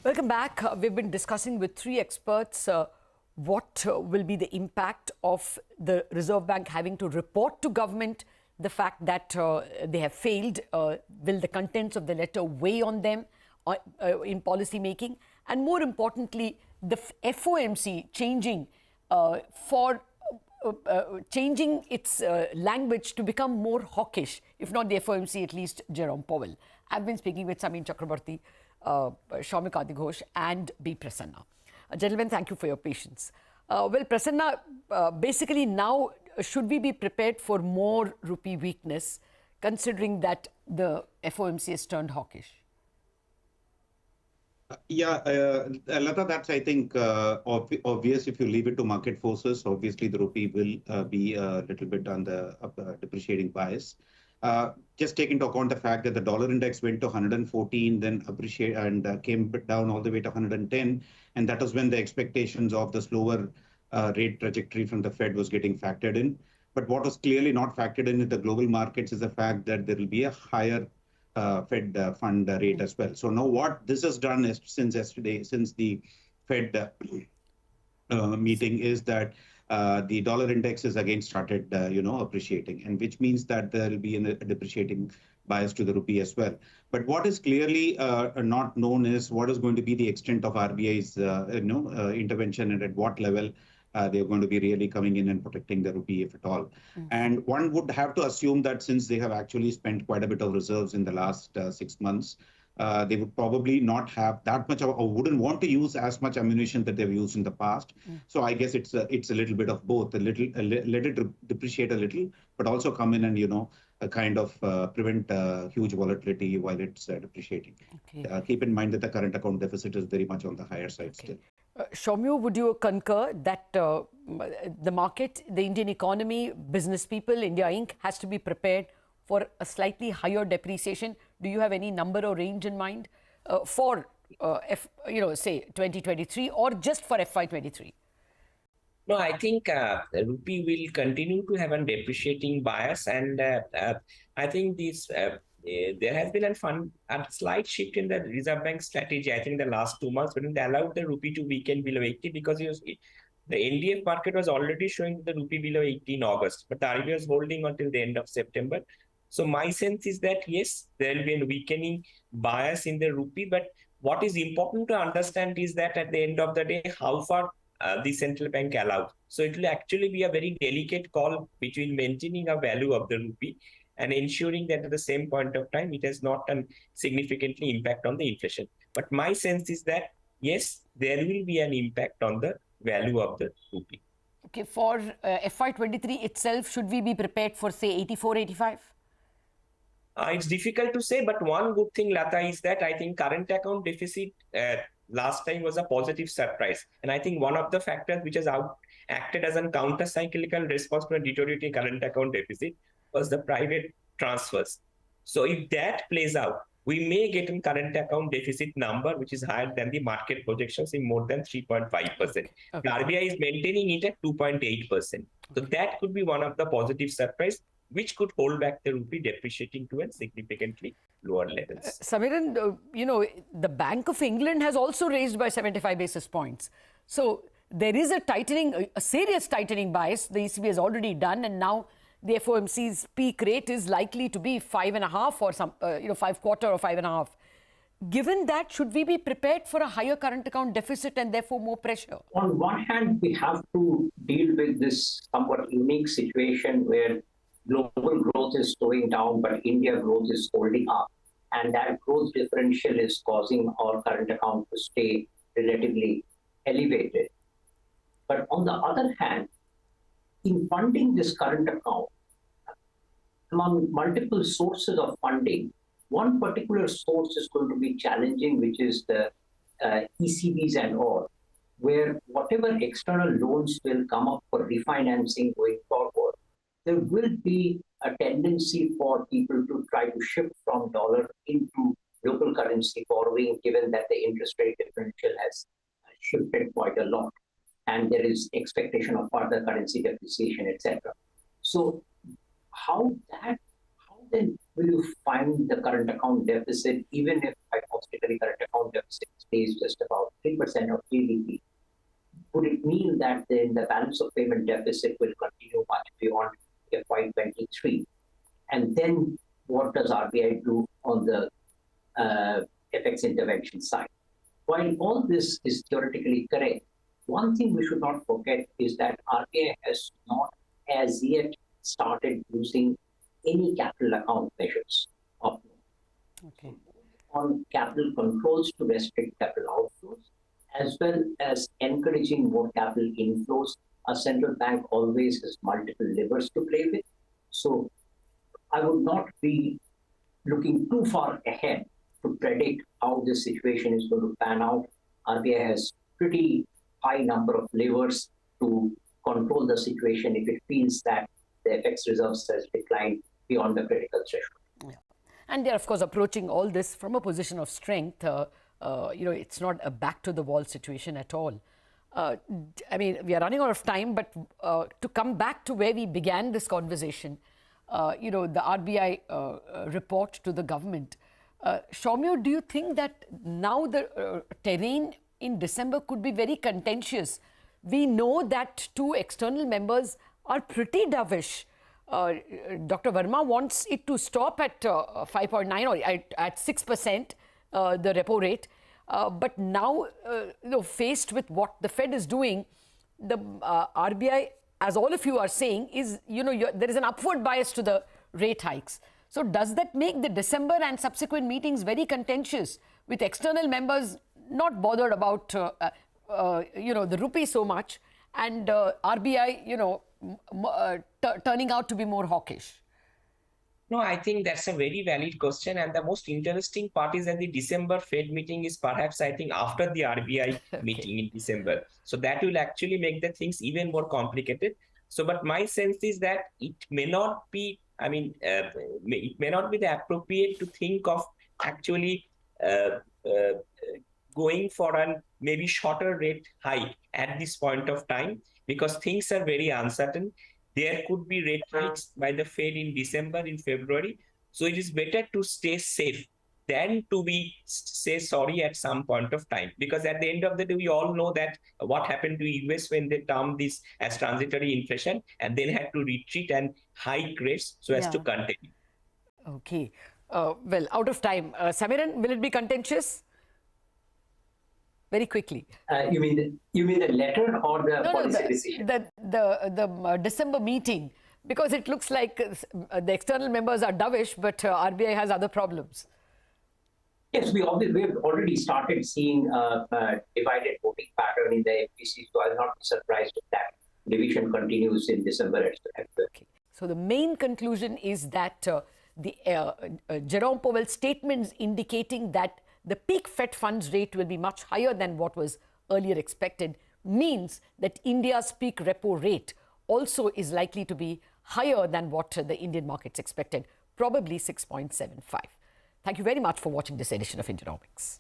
Welcome back. We've been discussing with three experts what will be the impact of the Reserve Bank having to report to government the fact that they have failed. Will the contents of the letter weigh on them in policy making? And more importantly, the FOMC changing changing its language to become more hawkish, if not the FOMC, at least Jerome Powell. I've been speaking with Samiran Chakraborty, Soumya Kanti Gosh and B Prasanna. Gentlemen, thank you for your patience. Well, Prasanna, basically now, should we be prepared for more rupee weakness, considering that the FOMC has turned hawkish? Lata, that's, I think, obvious if you leave it to market forces. Obviously, the rupee will be a little bit on the depreciating bias. Just take into account the fact that the dollar index went to 114, then appreciate and came down all the way to 110. And that was when the expectations of the slower rate trajectory from the Fed was getting factored in. But what was clearly not factored in the global markets is the fact that there will be a higher Fed fund rate as well. So now what this has done is since yesterday, since the Fed meeting, is that the dollar index is again started, appreciating, and which means that there will be a depreciating bias to the rupee as well. But what is clearly not known is what is going to be the extent of RBI's, intervention and at what level they're going to be really coming in and protecting the rupee, if at all. Mm-hmm. And one would have to assume that since they have actually spent quite a bit of reserves in the last 6 months, they would probably not have that much or wouldn't want to use as much ammunition that they've used in the past. Mm. So I guess it's a little bit of both, let it depreciate a little, but also come in and, kind of prevent huge volatility while it's depreciating. Okay. Keep in mind that the current account deficit is very much on the higher side still. Soumya, would you concur that the market, the Indian economy, business people, India Inc. has to be prepared for a slightly higher depreciation? Do you have any number or range in mind for, say 2023 or just for FY23? No, I think the rupee will continue to have a depreciating bias, and I think this there has been a slight shift in the Reserve Bank strategy. I think the last 2 months when they allowed the rupee to weaken below 80, because the NDF market was already showing the rupee below 80 in August, but the RBI was holding until the end of September. So my sense is that yes, there will be a weakening bias in the rupee, but what is important to understand is that at the end of the day, how far the central bank allows. So it will actually be a very delicate call between maintaining a value of the rupee and ensuring that at the same point of time, it has not a significantly impact on the inflation. But my sense is that yes, there will be an impact on the value of the rupee. Okay, for FY23 itself, should we be prepared for say 84, 85? It's difficult to say, but one good thing, Lata, is that I think current account deficit last time was a positive surprise. And I think one of the factors which has acted as a counter-cyclical response to a deteriorating current account deficit was the private transfers. So if that plays out, we may get a current account deficit number which is higher than the market projections in more than 3.5%. Okay. The RBI is maintaining it at 2.8%. So that could be one of the positive surprise, which could hold back the rupee depreciating to a significantly lower levels. Samiran, the Bank of England has also raised by 75 basis points. So there is a tightening, a serious tightening bias the ECB has already done, and now the FOMC's peak rate is likely to be 5.5 or 5.25 or 5.5. Given that, should we be prepared for a higher current account deficit and therefore more pressure? On one hand, we have to deal with this somewhat unique situation where global growth is slowing down, but India growth is holding up. And that growth differential is causing our current account to stay relatively elevated. But on the other hand, in funding this current account, among multiple sources of funding, one particular source is going to be challenging, which is the ECBs and all, where whatever external loans will come up for refinancing going forward, there will be a tendency for people to try to shift from dollar into local currency borrowing, given that the interest rate differential has shifted quite a lot, and there is expectation of further currency depreciation, etc. So how then will you find the current account deficit, even if auxiliary current account deficit stays just about 3% of GDP, would it mean that then the balance of payment deficit will continue much beyond FY23? And then what does RBI do on the FX intervention side? While all this is theoretically correct, one thing we should not forget is that RBI has not as yet started using any capital account measures of on capital controls to restrict capital outflows, as well as encouraging more capital inflows. A central bank always has multiple levers to play with. So I would not be looking too far ahead to predict how this situation is going to pan out. RBI has pretty high number of levers to control the situation if it feels that the FX reserves has declined beyond the critical threshold. Yeah. And they're, of course, approaching all this from a position of strength. It's not a back-to-the-wall situation at all. I mean, we are running out of time, but to come back to where we began this conversation, the RBI report to the government. Soumya, do you think that now the terrain in December could be very contentious? We know that two external members are pretty dovish. Dr. Verma wants it to stop at 5.9 or at 6%, the repo rate. But now, faced with what the Fed is doing, the RBI, as all of you are saying, is, there is an upward bias to the rate hikes. So does that make the December and subsequent meetings very contentious, with external members not bothered about, the rupee so much, and RBI, turning out to be more hawkish? No, I think that's a very valid question. And the most interesting part is that the December Fed meeting is perhaps, I think, after the RBI meeting in December. So that will actually make the things even more complicated. So, but my sense is that it may not be, it may not be the appropriate to think of actually going for a maybe shorter rate hike at this point of time, because things are very uncertain. There could be rate hikes by the Fed in December, in February. So it is better to stay safe than to say sorry at some point of time. Because at the end of the day, we all know that what happened to US when they termed this as transitory inflation and then had to retreat and hike rates so as to contain. Okay. Well, out of time. Samiran, will it be contentious? Very quickly. You mean the letter or the policy decision? The December meeting, because it looks like the external members are dovish, but RBI has other problems. Yes, we have already started seeing divided voting pattern in the FPC, so I'll not be surprised if that division continues in December. Okay. So the main conclusion is that Jerome Powell's statements indicating that the peak Fed funds rate will be much higher than what was earlier expected means that India's peak repo rate also is likely to be higher than what the Indian markets expected, probably 6.75. Thank you very much for watching this edition of Indianomics.